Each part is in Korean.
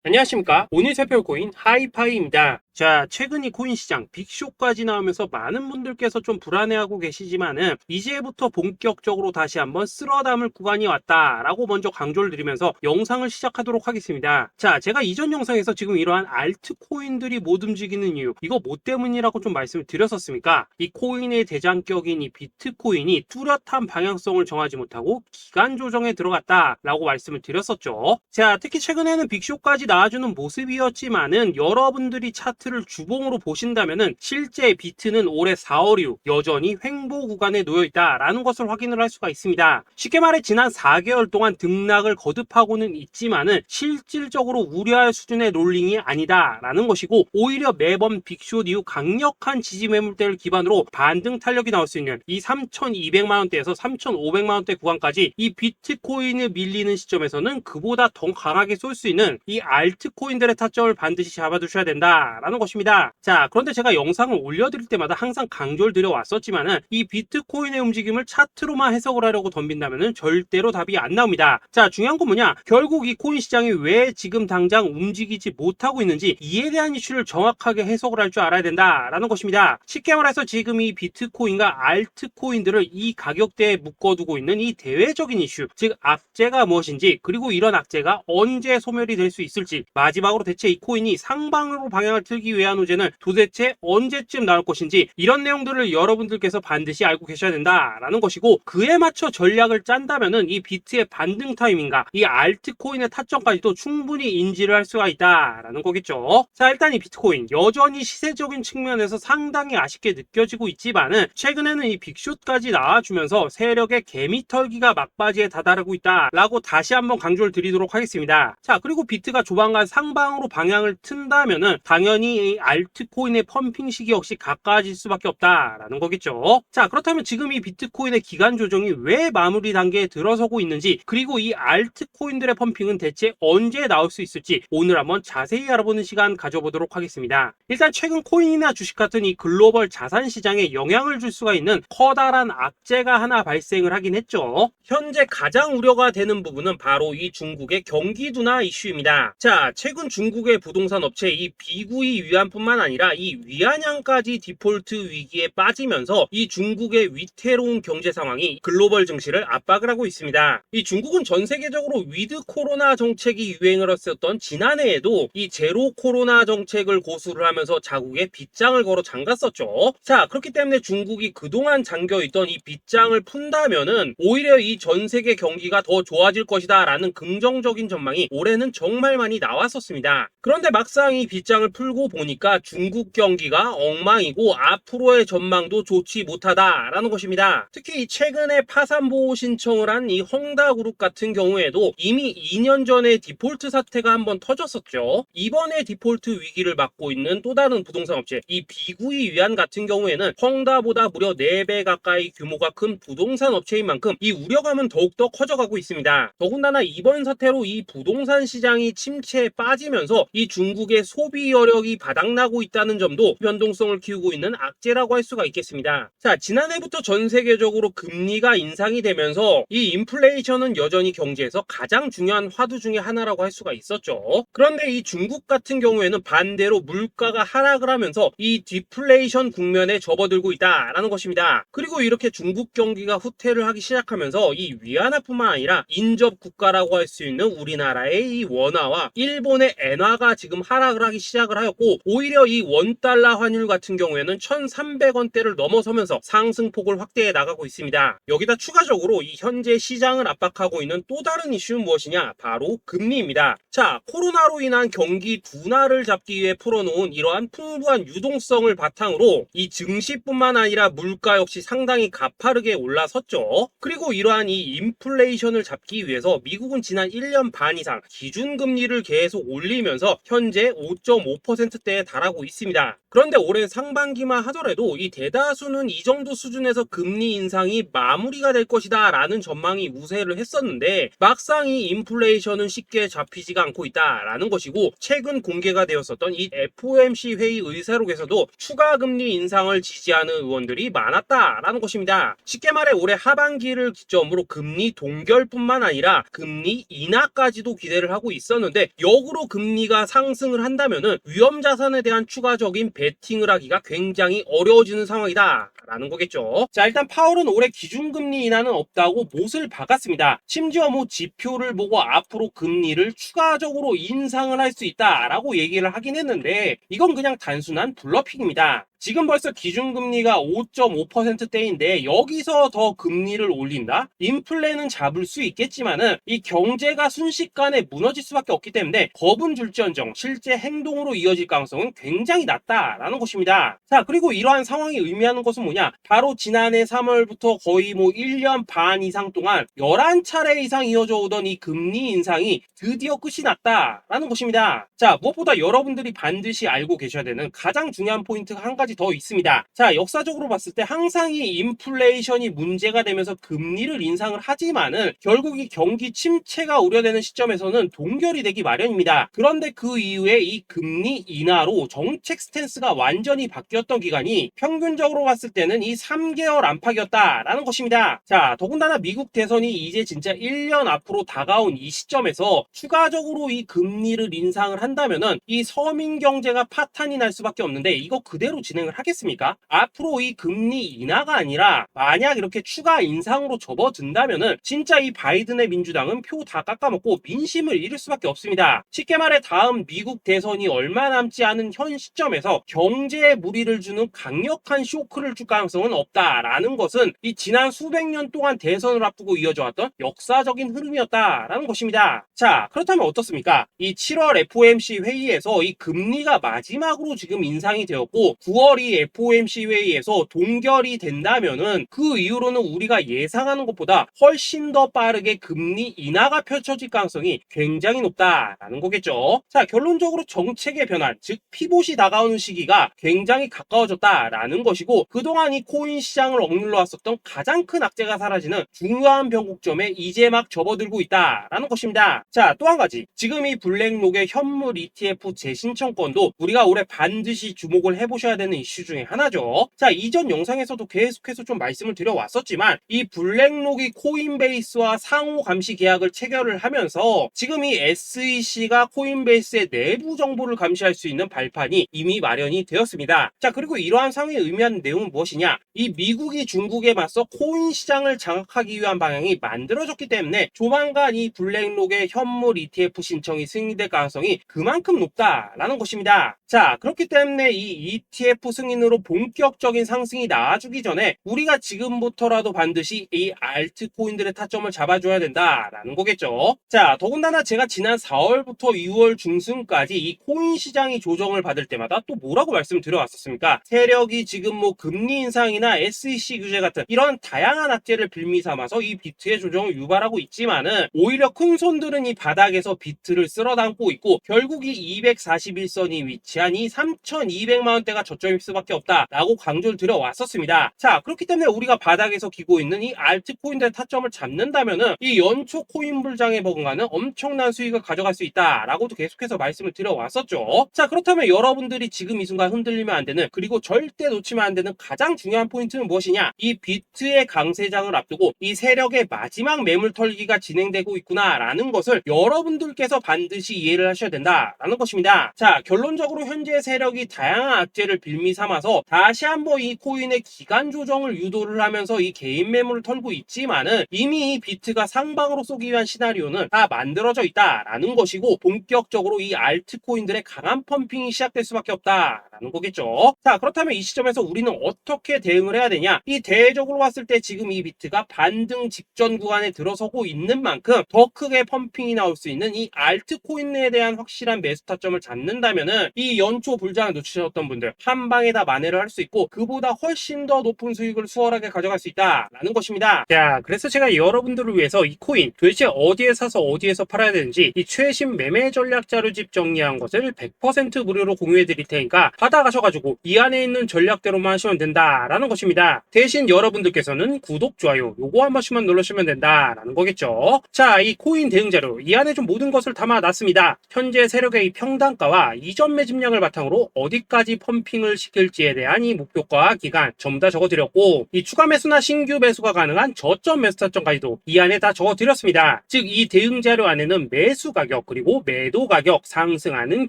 안녕하십니까. 오늘 살펴볼 코인 하이파이입니다. 자, 최근 이 코인 시장 빅쇼까지 나오면서 많은 분들께서 좀 불안해하고 계시지만은 이제부터 본격적으로 다시 한번 쓸어 담을 구간이 왔다라고 먼저 강조를 드리면서 영상을 시작하도록 하겠습니다. 자, 제가 이전 영상에서 지금 이러한 알트코인들이 못 움직이는 이유, 이거 뭐 때문이라고 좀 말씀을 드렸었습니까? 이 코인의 대장격인 이 비트코인이 뚜렷한 방향성을 정하지 못하고 기간 조정에 들어갔다라고 말씀을 드렸었죠. 자, 특히 최근에는 빅쇼까지 나와주는 모습이었지만은 여러분들이 차트를 주봉으로 보신다면은 실제 비트는 올해 4월 이후 여전히 횡보 구간에 놓여 있다라는 것을 확인을 할 수가 있습니다. 쉽게 말해 지난 4개월 동안 등락을 거듭하고는 있지만은 실질적으로 우려할 수준의 롤링이 아니다라는 것이고, 오히려 매번 빅쇼 이후 강력한 지지 매물대를 기반으로 반등 탄력이 나올 수 있는 이 3,200만 원대에서 3,500만 원대 구간까지 이 비트코인을 밀리는 시점에서는 그보다 더 강하게 쏠 수 있는 이 알트코인들의 타점을 반드시 잡아두셔야 된다라는 것입니다. 자, 그런데 제가 영상을 올려드릴 때마다 항상 강조를 드려왔었지만은 이 비트코인의 움직임을 차트로만 해석을 하려고 덤빈다면은 절대로 답이 안 나옵니다. 자, 중요한 건 뭐냐? 결국 이 코인 시장이 왜 지금 당장 움직이지 못하고 있는지 이에 대한 이슈를 정확하게 해석을 할 줄 알아야 된다라는 것입니다. 쉽게 말해서 지금 이 비트코인과 알트코인들을 이 가격대에 묶어두고 있는 이 대외적인 이슈, 즉 악재가 무엇인지, 그리고 이런 악재가 언제 소멸이 될 수 있을지, 마지막으로 대체 이 코인이 상방으로 방향을 틀기 위한 호재는 도대체 언제쯤 나올 것인지, 이런 내용들을 여러분들께서 반드시 알고 계셔야 된다라는 것이고, 그에 맞춰 전략을 짠다면은 이 비트의 반등 타이밍과 이 알트코인의 타점까지도 충분히 인지를 할 수가 있다라는 거겠죠. 자, 일단 이 비트코인 여전히 시세적인 측면에서 상당히 아쉽게 느껴지고 있지만은 최근에는 이 빅숏까지 나와주면서 세력의 개미털기가 막바지에 다다르고 있다라고 다시 한번 강조를 드리도록 하겠습니다. 자, 그리고 비트가 조만간 상방으로 방향을 튼다면은 당연히 이 알트코인의 펌핑 시기 역시 가까워질 수밖에 없다라는 거겠죠. 자, 그렇다면 지금 이 비트코인의 기간 조정이 왜 마무리 단계에 들어서고 있는지, 그리고 이 알트코인들의 펌핑은 대체 언제 나올 수 있을지 오늘 한번 자세히 알아보는 시간 가져보도록 하겠습니다. 일단 최근 코인이나 주식 같은 이 글로벌 자산 시장에 영향을 줄 수가 있는 커다란 악재가 하나 발생을 하긴 했죠. 현재 가장 우려가 되는 부분은 바로 이 중국의 경기 둔화 이슈입니다. 자, 최근 중국의 부동산 업체 이 비구이 위안뿐만 아니라 이 위안양까지 디폴트 위기에 빠지면서 이 중국의 위태로운 경제 상황이 글로벌 증시를 압박을 하고 있습니다. 이 중국은 전 세계적으로 위드 코로나 정책이 유행을 했었던 지난해에도 이 제로 코로나 정책을 고수를 하면서 자국에 빗장을 걸어 잠갔었죠. 자, 그렇기 때문에 중국이 그동안 잠겨있던 이 빗장을 푼다면은 오히려 이 전 세계 경기가 더 좋아질 것이다 라는 긍정적인 전망이 올해는 정말 많이 나왔었습니다. 그런데 막상 이 빗장을 풀고 보니까 중국 경기가 엉망이고 앞으로의 전망도 좋지 못하다라는 것입니다. 특히 최근에 파산보호 신청을 한 이 헝다그룹 같은 경우에도 이미 2년 전에 디폴트 사태가 한번 터졌었죠. 이번에 디폴트 위기를 맞고 있는 또 다른 부동산 업체 이 비구이 위안 같은 경우에는 헝다보다 무려 4배 가까이 규모가 큰 부동산 업체인 만큼 이 우려감은 더욱더 커져가고 있습니다. 더군다나 이번 사태로 이 부동산 시장이 침체에 빠지면서 이 중국의 소비 여력이 바닥나고 있다는 점도 변동성을 키우고 있는 악재라고 할 수가 있겠습니다. 자, 지난해부터 전 세계적으로 금리가 인상이 되면서 이 인플레이션은 여전히 경제에서 가장 중요한 화두 중에 하나라고 할 수가 있었죠. 그런데 이 중국 같은 경우에는 반대로 물가가 하락을 하면서 이 디플레이션 국면에 접어들고 있다라는 것입니다. 그리고 이렇게 중국 경기가 후퇴를 하기 시작하면서 이 위안화뿐만 아니라 인접 국가라고 할 수 있는 우리나라의 이 원화와 일본의 엔화가 지금 하락을 하기 시작을 하였고, 오히려 이 원달러 환율 같은 경우에는 1,300원대를 넘어서면서 상승폭을 확대해 나가고 있습니다. 여기다 추가적으로 이 현재 시장을 압박하고 있는 또 다른 이슈는 무엇이냐? 바로 금리입니다. 자, 코로나로 인한 경기 둔화를 잡기 위해 풀어놓은 이러한 풍부한 유동성을 바탕으로 이 증시뿐만 아니라 물가 역시 상당히 가파르게 올라섰죠. 그리고 이러한 이 인플레이션을 잡기 위해서 미국은 지난 1년 반 이상 기준금리를 계속 올리면서 현재 5.5%대에 달하고 있습니다. 그런데 올해 상반기만 하더라도 이 대다수는 이 정도 수준에서 금리 인상이 마무리가 될 것이다 라는 전망이 우세를 했었는데 막상 이 인플레이션은 쉽게 잡히지가 않고 있다라는 것이고, 최근 공개가 되었었던 이 FOMC 회의 의사록에서도 추가 금리 인상을 지지하는 의원들이 많았다라는 것입니다. 쉽게 말해 올해 하반기를 기점으로 금리 동결뿐만 아니라 금리 인하까지도 기대를 하고 있었는데, 역으로 금리가 상승을 한다면은 위험 자산에 대한 추가적인 베팅을 하기가 굉장히 어려워지는 상황이다 라는 거겠죠. 자, 일단 파월은 올해 기준금리 인하는 없다고 못을 박았습니다. 심지어 뭐 지표를 보고 앞으로 금리를 추가적으로 인상을 할 수 있다라고 얘기를 하긴 했는데, 이건 그냥 단순한 블러핑입니다. 지금 벌써 기준금리가 5.5%대인데 여기서 더 금리를 올린다? 인플레는 잡을 수 있겠지만은 이 경제가 순식간에 무너질 수밖에 없기 때문에 겁은 줄지언정 실제 행동으로 이어질 가능성은 굉장히 낮다라는 것입니다. 자, 그리고 이러한 상황이 의미하는 것은 뭐냐? 바로 지난해 3월부터 거의 뭐 1년 반 이상 동안 11차례 이상 이어져 오던 이 금리 인상이 드디어 끝이 났다라는 것입니다. 자, 무엇보다 여러분들이 반드시 알고 계셔야 되는 가장 중요한 포인트가 한 가지 더 있습니다. 자, 역사적으로 봤을 때 항상 이 인플레이션이 문제가 되면서 금리를 인상을 하지만은 결국 이 경기 침체가 우려되는 시점에서는 동결이 되기 마련입니다. 그런데 그 이후에 이 금리 인하로 정책 스탠스가 완전히 바뀌었던 기간이 평균적으로 봤을 때는 이 3개월 안팎이었다라는 것입니다. 자, 더군다나 미국 대선이 이제 진짜 1년 앞으로 다가온 이 시점에서 추가적으로 이 금리를 인상을 한다면은 이 서민 경제가 파탄이 날 수밖에 없는데, 이거 그대로 진행을 하겠습니까? 앞으로 이 금리 인하가 아니라 만약 이렇게 추가 인상으로 접어든다면은 진짜 이 바이든의 민주당은 표 다 깎아먹고 민심을 잃을 수밖에 없습니다. 쉽게 말해 다음 미국 대선이 얼마 남지 않은 현 시점에서 경제에 무리를 주는 강력한 쇼크를 줄 가능성은 없다라는 것은 이 지난 수백 년 동안 대선을 앞두고 이어져 왔던 역사적인 흐름이었다라는 것입니다. 자, 그렇다면 어떻습니까? 이 7월 FOMC 회의에서 이 금리가 마지막으로 지금 인상이 되었고 9월 이 FOMC 회의에서 동결이 된다면은 그 이후로는 우리가 예상하는 것보다 훨씬 더 빠르게 금리 인하가 펼쳐질 가능성이 굉장히 높다라는 거겠죠. 자, 결론적으로 정책의 변환, 즉 피봇이 다가오는 시기가 굉장히 가까워졌다라는 것이고, 그동안 이 코인 시장을 억눌러 왔었던 가장 큰 악재가 사라지는 중요한 변곡점에 이제 막 접어들고 있다라는 것입니다. 자, 또 한 가지, 지금 이 블랙록의 현물 ETF 재신청권도 우리가 올해 반드시 주목을 해보셔야 되는 이슈 중에 하나죠. 자, 이전 영상에서도 계속해서 좀 말씀을 드려왔었지만 이 블랙록이 코인베이스와 상호 감시 계약을 체결을 하면서 지금 이 SEC가 코인베이스의 내부 정보를 감시할 수 있는 발판이 이미 마련이 되었습니다. 자, 그리고 이러한 상황이 의미하는 내용은 무엇이냐? 이 미국이 중국에 맞서 코인 시장을 장악하기 위한 방향이 만들어졌기 때문에 조만간 이 블랙록의 현물 ETF 신청이 승인될 가능성이 그만큼 높다라는 것입니다. 자, 그렇기 때문에 이 ETF 승인으로 본격적인 상승이 나와주기 전에 우리가 지금부터라도 반드시 이 알트코인들의 타점을 잡아줘야 된다라는 거겠죠. 자, 더군다나 제가 지난 4월부터 6월 중순까지 이 코인 시장이 조정을 받을 때마다 또 뭐라고 말씀을 드려왔었습니까? 세력이 지금 뭐 금리 인상이나 SEC 규제 같은 이런 다양한 악재를 빌미 삼아서 이 비트의 조정을 유발하고 있지만은 오히려 큰 손들은 이 바닥에서 비트를 쓸어 담고 있고 결국 이 241선이 위치한 이 3,200만 원대가 저점일 수밖에 없다라고 강조를 드려왔었습니다. 자, 그렇기 때문에 우리가 바닥에서 기고 있는 이 알트코인들의 타점을 잡는다면은 이 연초 코인 불장에 버금가는 엄청난 수익을 가져갈 수 있다라고도 계속해서 말씀을 드려왔었죠. 자, 그렇다면 여러분들이 지금 이 순간 흔들리면 안 되는, 그리고 절대 놓치면 안 되는 가장 중요한 포인트는 무엇이냐? 이 비트의 강세장을 앞두고 이 세력의 마지막 매물 털기가 진행되고 있구나라는 것을 여러분들께서 반드시 이해를 하셔야 된다라는 것입니다. 자, 결론적으로 현재 세력이 다양한 악재를 빌미 삼아서 다시 한번 이 코인의 기간 조정을 유도를 하면서 이 개인 매물을 털고 있지만은 이미 이 비트가 상방으로 쏘기 위한 시나리오는 다 만들어져 있다라는 것이고, 본격적으로 이 알트코인들의 강한 펌핑이 시작될 수밖에 없다라는 거겠죠. 자, 그렇다면 이 시점에서 우리는 어떻게 어떻게 대응을 해야 되냐? 이 대외적으로 봤을 때 지금 이 비트가 반등 직전 구간에 들어서고 있는 만큼 더 크게 펌핑이 나올 수 있는 이 알트코인에 대한 확실한 매수 타점을 잡는다면은 이 연초 불장을 놓치셨던 분들 한 방에 다 만회를 할 수 있고 그보다 훨씬 더 높은 수익을 수월하게 가져갈 수 있다라는 것입니다. 자, 그래서 제가 여러분들을 위해서 이 코인 도대체 어디에 사서 어디에서 팔아야 되는지 이 최신 매매 전략 자료집 정리한 것을 100% 무료로 공유해 드릴 테니까 받아가셔가지고 이 안에 있는 전략대로만 하시면 된다라는 것입니다. 대신 여러분들께서는 구독, 좋아요 요거 한 번씩만 눌러주시면 된다라는 거겠죠. 자, 이 코인 대응 자료 이 안에 좀 모든 것을 담아놨습니다. 현재 세력의 이 평단가와 이전 매집량을 바탕으로 어디까지 펌핑을 시킬지에 대한 이 목표가 기간 전부 다 적어드렸고 이 추가 매수나 신규 매수가 가능한 저점 매수 타점까지도 이 안에 다 적어드렸습니다. 즉 이 대응 자료 안에는 매수 가격 그리고 매도 가격 상승하는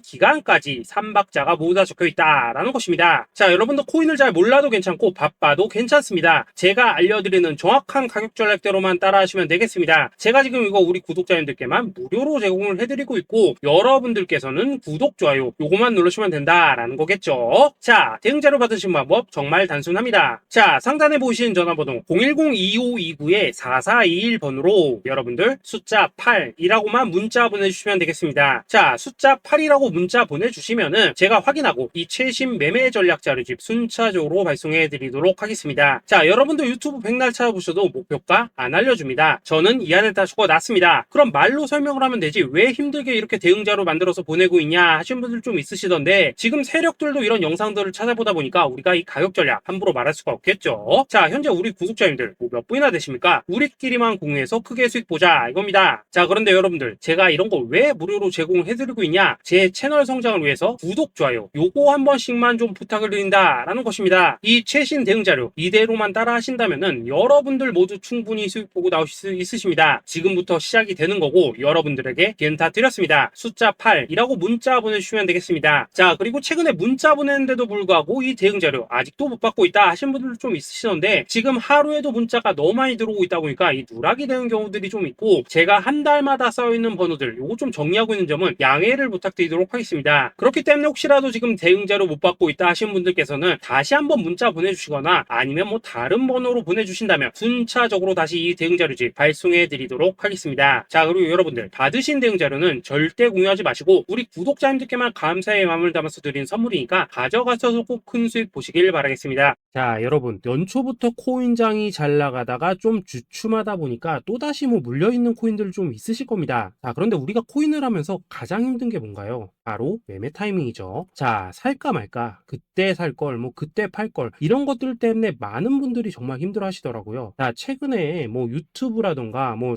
기간까지 3박자가 모두 다 적혀있다라는 것입니다. 자, 여러분도 코인을 잘 몰라도 괜찮고 바빠도 괜찮습니다. 제가 알려드리는 정확한 가격 전략대로만 따라하시면 되겠습니다. 제가 지금 이거 우리 구독자님들께만 무료로 제공을 해드리고 있고 여러분들께서는 구독, 좋아요 요거만 누르시면 된다라는 거겠죠. 자, 대응 자료 받으신 방법 정말 단순합니다. 자, 상단에 보이시는 전화번호 010-2529-4421번으로 여러분들 숫자 8이라고만 문자 보내주시면 되겠습니다. 자, 숫자 8이라고 문자 보내주시면은 제가 확인하고 이 최신 매매 전략 자료집 순차적으로 발송해 드리도록 하겠습니다. 자, 여러분들 유튜브 백날 찾아보셔도 목표가 안 알려줍니다. 저는 이 안에 다 적어놨습니다. 그럼 말로 설명을 하면 되지 왜 힘들게 이렇게 대응 자료 만들어서 보내고 있냐 하신 분들 좀 있으시던데 지금 세력들도 이런 영상들을 찾아보다 보니까 우리가 이 가격 전략 함부로 말할 수가 없겠죠. 자, 현재 우리 구독자님들 몇 분이나 되십니까? 우리끼리만 공유해서 크게 수익 보자 이겁니다. 자, 그런데 여러분들 제가 이런 거 왜 무료로 제공을 해드리고 있냐? 제 채널 성장을 위해서 구독, 좋아요 요거 한 번씩만 좀 부탁을 드린다라는 것입니다. 이 최신 대응 자료 이대로만 따라 하신다면은 여러분들 모두 충분히 수익 보고 나오실 수 있으십니다. 지금부터 시작이 되는 거고 여러분들에게 기회는 다 드렸습니다. 숫자 8이라고 문자 보내주시면 되겠습니다. 자, 그리고 최근에 문자 보냈는데도 불구하고 이 대응 자료 아직도 못 받고 있다 하신 분들도 좀 있으시던데 지금 하루에도 문자가 너무 많이 들어오고 있다 보니까 이 누락이 되는 경우들이 좀 있고 제가 한 달마다 쌓여있는 번호들 요거 좀 정리하고 있는 점은 양해를 부탁드리도록 하겠습니다. 그렇기 때문에 혹시라도 지금 대응 자료 못 받고 있다 하신 분들께서는 다시 한번 문자 보내주시거나 아니면 뭐 다른 번호로 보내주신다면 순차적으로 다시 이 대응 자료집 발송해 드리도록 하겠습니다. 자, 그리고 여러분들 받으신 대응 자료는 절대 공유하지 마시고 우리 구독자님들께만 감사의 마음을 담아서 드린 선물이니까 가져가셔서 꼭 큰 수익 보시길 바라겠습니다. 자, 여러분 연초부터 코인장이 잘 나가다가 좀 주춤하다 보니까 또다시 뭐 물려있는 코인들 좀 있으실 겁니다. 자, 그런데 우리가 코인을 하면서 가장 힘든 게 뭔가요? 바로 매매 타이밍이죠. 자, 살까 말까 그때 살 걸 뭐 그때 팔 걸 이런 것들 때문에 많은 분들이 정말 힘들어 하시더라고요. 자, 최근에 뭐 유튜브라던가 뭐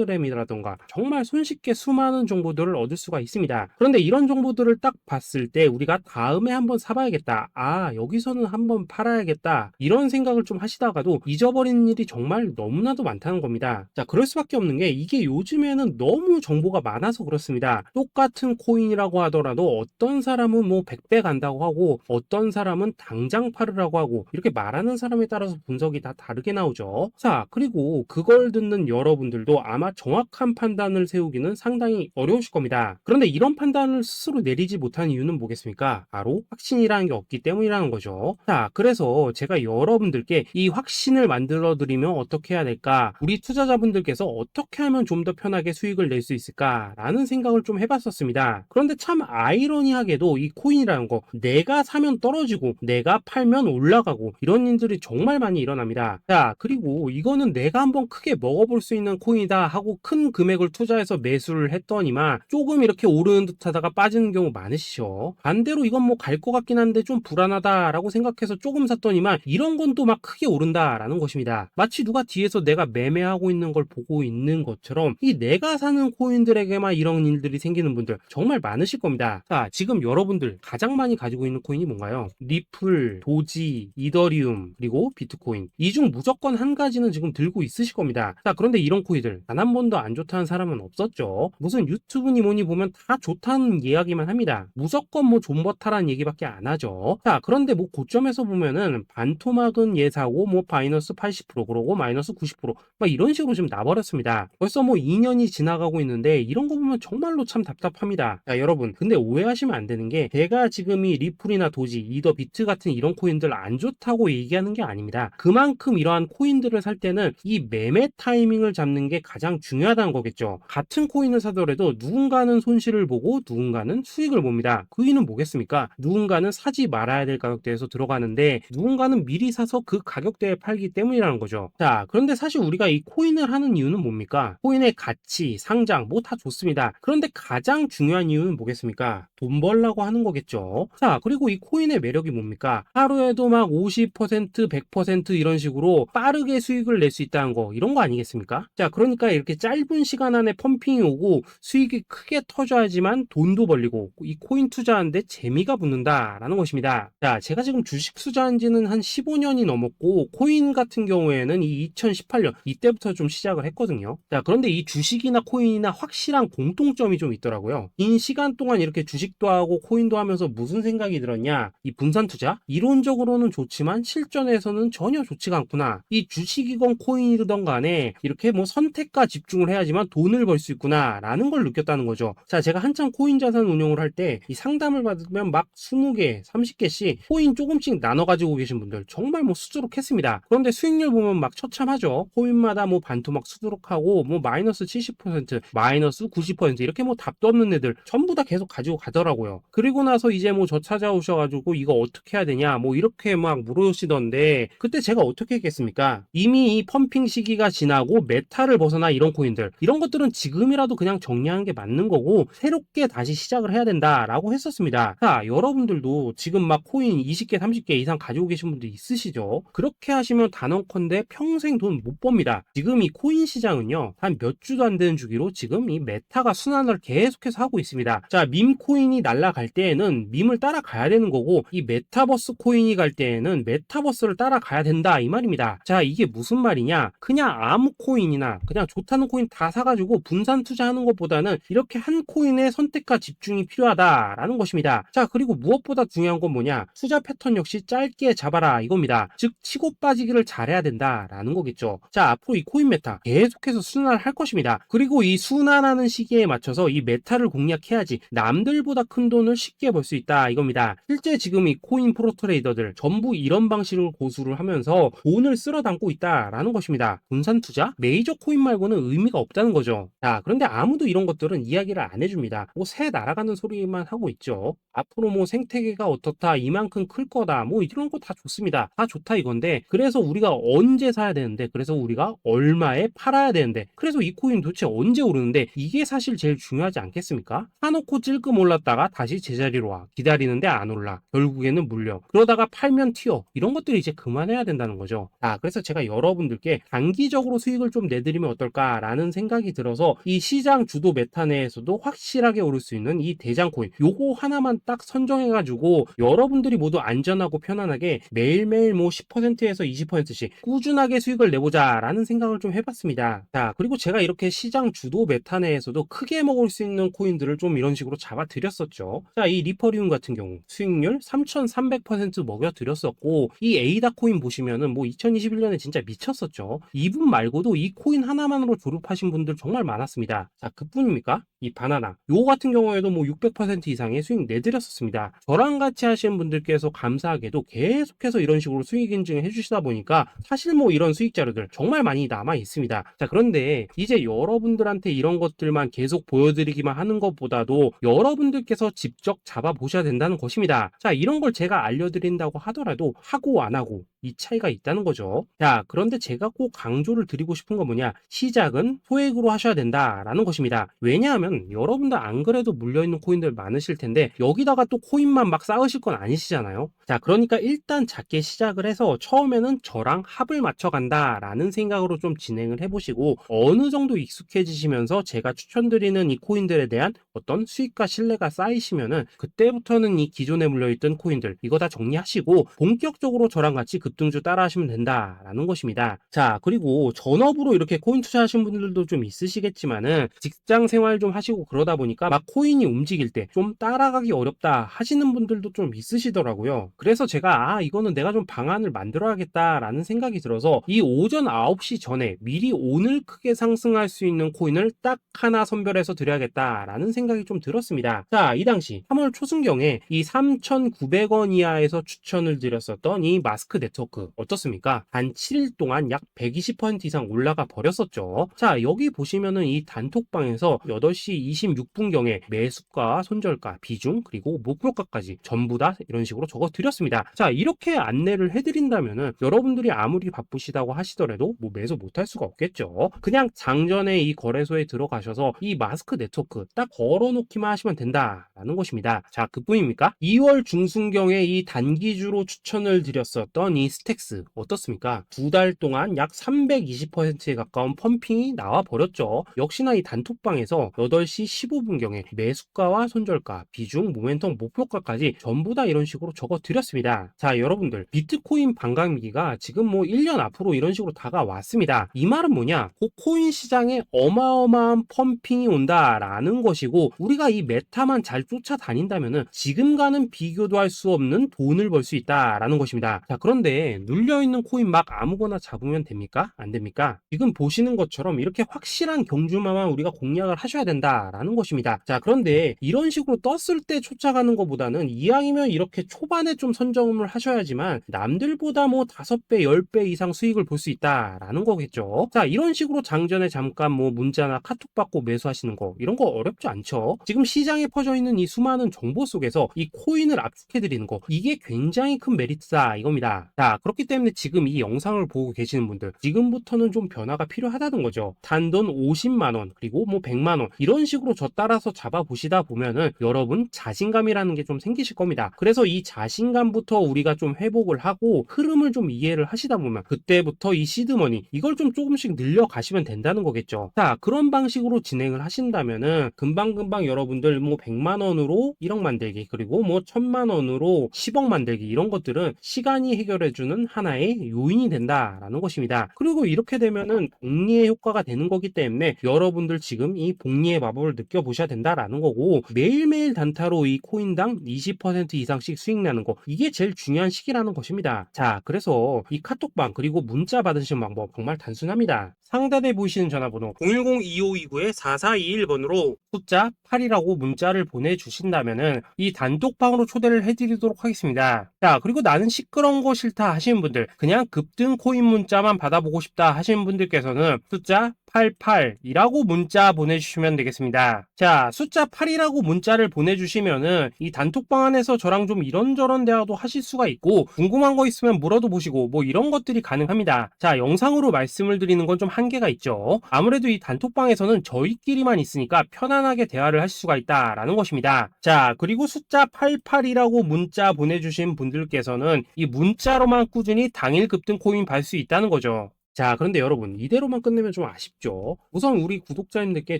텔레그램이라던가 정말 손쉽게 수많은 정보들을 얻을 수가 있습니다. 그런데 이런 정보들을 딱 봤을 때 우리가 다음에 한번 사봐야겠다, 아 여기서는 한번 팔아야겠다 이런 생각을 좀 하시다가도 잊어버리는 일이 정말 너무나도 많다는 겁니다. 자, 그럴 수밖에 없는 게 이게 요즘에는 너무 정보가 많아서 그렇습니다. 똑같은 코인이라고 하더라도 어떤 사람은 뭐 100배 간다고 하고 어떤 사람은 당장 팔으라고 하고 이렇게 말하는 사람에 따라서 분석이 다 다르게 나오죠. 자, 그리고 그걸 듣는 여러분들도 아마 정확한 판단을 세우기는 상당히 어려우실 겁니다. 그런데 이런 판단을 스스로 내리지 못한 이유는 뭐겠습니까? 바로 확신이라는 게 없기 때문이라는 거죠. 자, 그래서 제가 여러분들께 이 확신을 만들어 드리면 어떻게 해야 될까? 우리 투자자분들께서 어떻게 하면 좀 더 편하게 수익을 낼 수 있을까? 라는 생각을 좀 해봤었습니다. 그런데 참 아이러니하게도 이 코인이라는 거 내가 사면 떨어지고 내가 팔면 올라가고 이런 일들이 정말 많이 일어납니다. 자, 그리고 이거는 내가 한번 크게 먹어볼 수 있는 코인이다 하고 큰 금액을 투자해서 매수를 했더니만 조금 이렇게 오르는 듯 하다가 빠지는 경우 많으시죠. 반대로 이건 뭐 갈 것 같긴 한데 좀 불안하다라고 생각해서 조금 샀더니만 이런 건 또 막 크게 오른다라는 것입니다. 마치 누가 뒤에서 내가 매매하고 있는 걸 보고 있는 것처럼 이 내가 사는 코인들에게만 이런 일들이 생기는 분들 정말 많으실 겁니다. 자, 지금 여러분들 가장 많이 가지고 있는 코인이 뭔가요? 리플, 도지, 이더리움, 그리고 비트코인. 이 중 무조건 한 가지는 지금 들고 있으실 겁니다. 자, 그런데 이런 코인들 단 한 번도 안 좋다는 사람은 없었죠. 무슨 유튜브니 뭐니 보면 다 좋다는 이야기만 합니다. 무조건 뭐 존버타라는 얘기밖에 안 하죠. 자, 그런데 뭐 고점에서 보면은 반토막은 예사고 뭐 마이너스 80% 그러고 마이너스 90%막 이런 식으로 지금 나버렸습니다. 벌써 뭐 2년이 지나가고 있는데 이런 거 보면 정말로 참 답답합니다. 자, 여러분 근데 오해하시면 안 되는 게 제가 지금 이 리플이나 도지, 이더 비트 같은 이런 코인들 안 좋다고 얘기하는 게 아닙니다. 그만큼 이러한 코인들을 살 때는 이 매매 타이밍을 잡는 게 가장 중요하다는 거겠죠. 같은 코인을 사더라도 누군가는 손실을 보고 누군가는 수익을 봅니다. 그 이유는 뭐겠습니까? 누군가는 사지 말아야 될 가격대에서 들어가는데 누군가는 미리 사서 그 가격대에 팔기 때문이라는 거죠. 자, 그런데 사실 우리가 이 코인을 하는 이유는 뭡니까? 코인의 가치, 상장 뭐 다 좋습니다. 그런데 가장 중요한 이유는 뭐겠습니까? 돈 벌라고 하는 거겠죠. 자, 그리고 이 코인의 매력이 뭡니까? 하루에도 막 50%, 100% 이런 식으로 빠르게 수익을 낼 수 있다는 거, 이런 거 아니겠습니까? 자, 그러니까 이렇게 짧은 시간 안에 펌핑이 오고 수익이 크게 터져야지만 돈도 벌리고 이 코인 투자하는데 재미가 붙는다라는 것입니다. 자, 제가 지금 주식 투자한 지는 한 15년이 넘었고 코인 같은 경우에는 이 2018년 이때부터 좀 시작을 했거든요. 자, 그런데 이 주식이나 코인이나 확실한 공통점이 좀 있더라고요. 긴 시간 동안 이렇게 주식도 하고 코인도 하면서 무슨 생각이 들었냐? 이 분산 투자? 이론적으로는 좋지만 실전에서는 전혀 좋지가 않구나. 이 주식이건 코인이든 간에 이렇게 뭐 선택과 집중을 해야지만 돈을 벌 수 있구나 라는 걸 느꼈다는 거죠. 자, 제가 한참 코인 자산 운용을 할 때 이 상담을 받으면 막 20개, 30개씩 코인 조금씩 나눠 가지고 계신 분들 정말 뭐 수두룩했습니다. 그런데 수익률 보면 막 처참하죠. 코인마다 뭐 반토막 수두룩하고 뭐 마이너스 70%, 마이너스 90% 이렇게 뭐 답도 없는 애들 전부 다 계속 가지고 가더라고요. 그리고 나서 이제 뭐 저 찾아오셔가지고 이거 어떻게 해야 되냐 뭐 이렇게 막 물으시던데 그때 제가 어떻게 했겠습니까? 이미 이 펌핑 시기가 지나고 메타를 벗어나 이런 코인들 이런 것들은 지금이라도 그냥 정리하는 게 맞는 거고 새롭게 다시 시작을 해야 된다라고 했었습니다. 자, 여러분들도 지금 막 코인 20개, 30개 이상 가지고 계신 분들 있으시죠? 그렇게 하시면 단언컨대 평생 돈 못 법니다. 지금 이 코인 시장은요 한 몇 주도 안 되는 주기로 지금 이 메타가 순환을 계속해서 하고 있습니다. 자, 밈 코인이 날아갈 때에는 밈을 따라가야 되는 거고 이 메타버스 코인이 갈 때에는 메타버스를 따라가야 된다 이 말입니다. 자, 이게 무슨 말이냐? 그냥 아무 코인이나 그냥 좋다는 코인 다 사가지고 분산 투자하는 것보다는 이렇게 한 코인에 선택과 집중이 필요하다라는 것입니다. 자, 그리고 무엇보다 중요한 건 뭐냐? 투자 패턴 역시 짧게 잡아라 이겁니다. 즉 치고 빠지기를 잘해야 된다라는 거겠죠. 자, 앞으로 이 코인 메타 계속해서 순환을 할 것입니다. 그리고 이 순환하는 시기에 맞춰서 이 메타를 공략해야지 남들보다 큰 돈을 쉽게 벌 수 있다 이겁니다. 실제 지금 이 코인 프로 트레이더들 전부 이런 방식을 고수를 하면서 돈을 쓸어 담고 있다라는 것입니다. 분산 투자? 메이저 코인 말고는 의미가 없다는 거죠. 자, 그런데 아무도 이런 것들은 이야기를 안 해줍니다. 뭐 새 날아가는 소리만 하고 있죠. 앞으로 뭐 생태계가 어떻다, 이만큼 클 거다, 뭐 이런 거 다 좋습니다. 다 좋다 이건데 그래서 우리가 언제 사야 되는데 그래서 우리가 얼마에 팔아야 되는데 그래서 이 코인 도대체 언제 오르는데 이게 사실 제일 중요하지 않겠습니까? 사놓고 찔끔 올랐다가 다시 제자리로 와 기다리는데 안 올라 결국에는 물려 그러다가 팔면 튀어 이런 것들이 이제 그만해야 된다는 거죠. 그래서 제가 여러분들께 단기적으로 수익을 좀 내드리면 어떨까라는 생각이 들어서 이 시장 주도 메타 내에서도 확실하게 오를 수 있는 이 대장 코인 요거 하나만 딱 선정해가지고 여러분들이 모두 안전하고 편안하게 매일매일 뭐 10%에서 20%씩 꾸준하게 수익을 내보자 라는 생각을 좀 해봤습니다. 자, 그리고 제가 이렇게 시장 주도 메타 내에서도 크게 먹을 수 있는 코인들을 좀 이런 식으로 잡아드렸었죠. 자, 이 리퍼리움 같은 경우 수익률 3300% 먹여드렸었고 이 에이다 코인 보시면은 뭐 2021년에 진짜 미쳤었죠. 이분 말고도 이 코인 하나만으로 졸업하신 분들 정말 많았습니다. 자, 그뿐입니까? 이 바나나 요거 같은 경우에도 뭐 600% 이상의 수익 내드렸었습니다. 저랑 같이 하시는 분들께서 감사하게도 계속해서 이런 식으로 수익 인증을 해주시다 보니까 사실 뭐 이런 수익 자료들 정말 많이 남아 있습니다. 자, 그런데 이제 여러분들한테 이런 것들만 계속 보여드리기만 하는 것보다도 여러분들께서 직접 잡아보셔야 된다는 것입니다. 자, 이런 걸 제가 알려드린다고 하더라도 하고 안 하고 이 차이가 있다는 거죠. 자, 그런데 제가 꼭 강조를 드리고 싶은 건 뭐냐? 시작은 소액으로 하셔야 된다라는 것입니다. 왜냐하면 여러분들 안 그래도 물려있는 코인들 많으실 텐데 여기다가 또 코인만 막 쌓으실 건 아니시잖아요. 자, 그러니까 일단 작게 시작을 해서 처음에는 저랑 합을 맞춰간다라는 생각으로 좀 진행을 해보시고 어느 정도 익숙해지시면서 제가 추천드리는 이 코인들에 대한 어떤 수익과 신뢰가 쌓이시면은 그때부터는 이 기존에 물려있던 코인들 이거 다 정리하시고 본격적으로 저랑 같이 급등주 따라 하시면 된다라는 것입니다. 자, 그리고 전업으로 이렇게 코인 투자하신 분들도 좀 있으시겠지만은 직장 생활 좀 하시고 그러다 보니까 막 코인이 움직일 때 좀 따라가기 어렵다 하시는 분들도 좀 있으시더라고요. 그래서 제가 이거는 내가 좀 방안을 만들어야겠다라는 생각이 들어서 이 오전 9시 전에 미리 오늘 크게 상승할 수 있는 코인을 딱 하나 선별해서 드려야겠다라는 생각이 생각이 좀 들었습니다. 자, 이 당시 3월 초순경에 이 3,900원 이하에서 추천을 드렸었던 이 마스크 네트워크 어떻습니까? 단 7일 동안 약 120% 이상 올라가 버렸었죠. 자, 여기 보시면은 이 단톡방에서 8시 26분경에 매수가, 손절가, 비중, 그리고 목표가까지 전부 다 이런 식으로 적어 드렸습니다. 자, 이렇게 안내를 해드린다면은 여러분들이 아무리 바쁘시다고 하시더라도 뭐 매수 못할 수가 없겠죠. 그냥 장전에 이 거래소에 들어가셔서 이 마스크 네트워크 딱 걸어놓기만 하시면 된다라는 것입니다. 자, 그뿐입니까? 2월 중순경에 이 단기주로 추천을 드렸었던 이 스택스 어떻습니까? 2달 동안 약 320%에 가까운 펌핑이 나와 버렸죠. 역시나 이 단톡방에서 8시 15분경에 매수가와 손절가, 비중, 모멘텀, 목표가까지 전부 다 이런 식으로 적어 드렸습니다. 자, 여러분들 비트코인 반감기가 지금 뭐 1년 앞으로 이런 식으로 다가왔습니다. 이 말은 뭐냐? 그 코인 시장에 어마어마한 펌핑이 온다라는 것이고, 우리가 이 메타만 잘 쫓아다닌다면은 지금과는 비교도 할 수 없는 돈을 벌 수 있다라는 것입니다. 자, 그런데 눌려있는 코인 막 아무거나 잡으면 됩니까? 안 됩니까? 지금 보시는 것처럼 이렇게 확실한 경주마만 우리가 공략을 하셔야 된다라는 것입니다. 자, 그런데 이런 식으로 떴을 때 쫓아가는 것보다는 이왕이면 이렇게 초반에 좀 선점을 하셔야지만 남들보다 뭐 5배, 10배 이상 수익을 볼 수 있다라는 거겠죠. 자, 이런 식으로 장전에 잠깐 뭐 문자나 카톡 받고 매수하시는 거, 이런 거 어렵지 않죠. 지금 시장에 퍼져 있는 이 수많은 정보 속에서 이 코인을 압축해 드리는 거, 이게 굉장히 큰 메리트다 이겁니다. 자, 그렇기 때문에 지금 이 영상을 보고 계시는 분들, 지금부터는 좀 변화가 필요하다는 거죠. 단돈 50만 원 그리고 뭐 100만 원 이런 식으로 저 따라서 잡아 보시다 보면은 여러분 자신감이라는 게 좀 생기실 겁니다. 그래서 이 자신감부터 우리가 좀 회복을 하고 흐름을 좀 이해를 하시다 보면 그때부터 이 시드머니 이걸 좀 조금씩 늘려 가시면 된다는 거겠죠. 자, 그런 방식으로 진행을 하신다면은 금방금방 여러분들 뭐 100만 원으로 1억 만들기, 그리고 뭐 1000만 원으로 10억 만들기, 이런 것들은 시간이 해결해주는 하나의 요인이 된다라는 것입니다. 그리고 이렇게 되면은 복리의 효과가 되는 거기 때문에 여러분들 지금 이 복리의 마법을 느껴보셔야 된다라는 거고, 매일매일 단타로 이 코인당 20% 이상씩 수익 나는 거, 이게 제일 중요한 시기라는 것입니다. 자, 그래서 이 카톡방 그리고 문자 받으시는 방법 정말 단순합니다. 상단에 보이시는 전화번호 010-2529-4421번으로 숫자 8이라고 문자를 보내주신다면은 이 단톡방으로 초대를 해드리도록 하겠습니다. 자, 그리고 나는 시끄러운 거 싫다 하시는 분들, 그냥 급등 코인 문자만 받아보고 싶다 하시는 분들께서는 숫자 88이라고 문자 보내주시면 되겠습니다. 자, 숫자 8이라고 문자를 보내주시면은 이 단톡방 안에서 저랑 좀 이런저런 대화도 하실 수가 있고, 궁금한 거 있으면 물어도 보시고 뭐 이런 것들이 가능합니다. 자, 영상으로 말씀을 드리는 건 좀 한계가 있죠. 아무래도 이 단톡방에서는 저희끼리만 있으니까 편안하게 대화를 할 수가 있다라는 것입니다. 자, 그리고 숫자 88이라고 문자 보내주신 분들께서는 이 문자로만 꾸준히 당일 급등 코인 받을 수 있다는 거죠. 자, 그런데 여러분, 이대로만 끝내면 좀 아쉽죠. 우선 우리 구독자님들께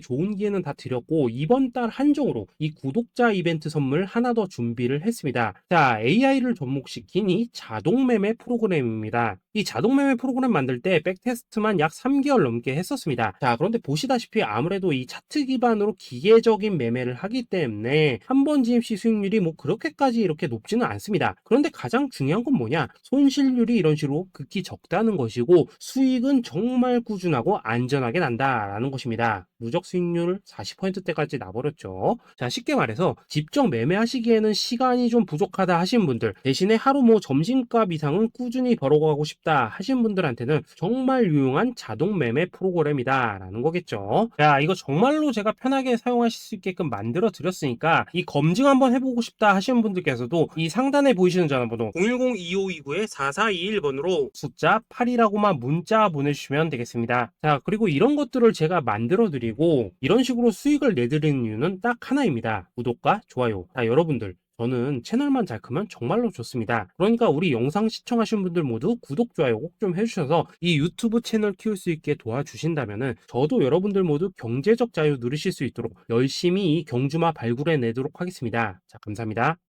좋은 기회는 다 드렸고, 이번 달 한정으로 이 구독자 이벤트 선물 하나 더 준비를 했습니다. 자, AI를 접목시킨 이 자동 매매 프로그램입니다. 이 자동 매매 프로그램 만들 때 백테스트만 약 3개월 넘게 했었습니다. 자, 그런데 보시다시피 아무래도 이 차트 기반으로 기계적인 매매를 하기 때문에 한 번 진입 시 수익률이 뭐 그렇게까지 이렇게 높지는 않습니다. 그런데 가장 중요한 건 뭐냐? 손실률이 이런 식으로 극히 적다는 것이고, 수익은 정말 꾸준하고 안전하게 난다라는 것입니다. 누적 수익률 40%대까지 나버렸죠. 자, 쉽게 말해서 직접 매매하시기에는 시간이 좀 부족하다 하시는 분들, 대신에 하루 뭐 점심값 이상은 꾸준히 벌어가고 싶다 하시는 분들한테는 정말 유용한 자동 매매 프로그램이다 라는 거겠죠. 자, 이거 정말로 제가 편하게 사용하실 수 있게끔 만들어 드렸으니까 이 검증 한번 해보고 싶다 하시는 분들께서도 이 상단에 보이시는 전화번호 010-2529-4421번으로 숫자 8이라고만 문자 보내주시면 되겠습니다. 자, 그리고 이런 것들을 제가 만들어 드리고 이런 식으로 수익을 내드리는 이유는 딱 하나입니다. 구독과 좋아요. 자, 여러분들, 저는 채널만 잘 크면 정말로 좋습니다. 그러니까 우리 영상 시청하신 분들 모두 구독, 좋아요 꼭 좀 해주셔서 이 유튜브 채널 키울 수 있게 도와주신다면은 저도 여러분들 모두 경제적 자유 누리실 수 있도록 열심히 이 경주마 발굴해 내도록 하겠습니다. 자, 감사합니다.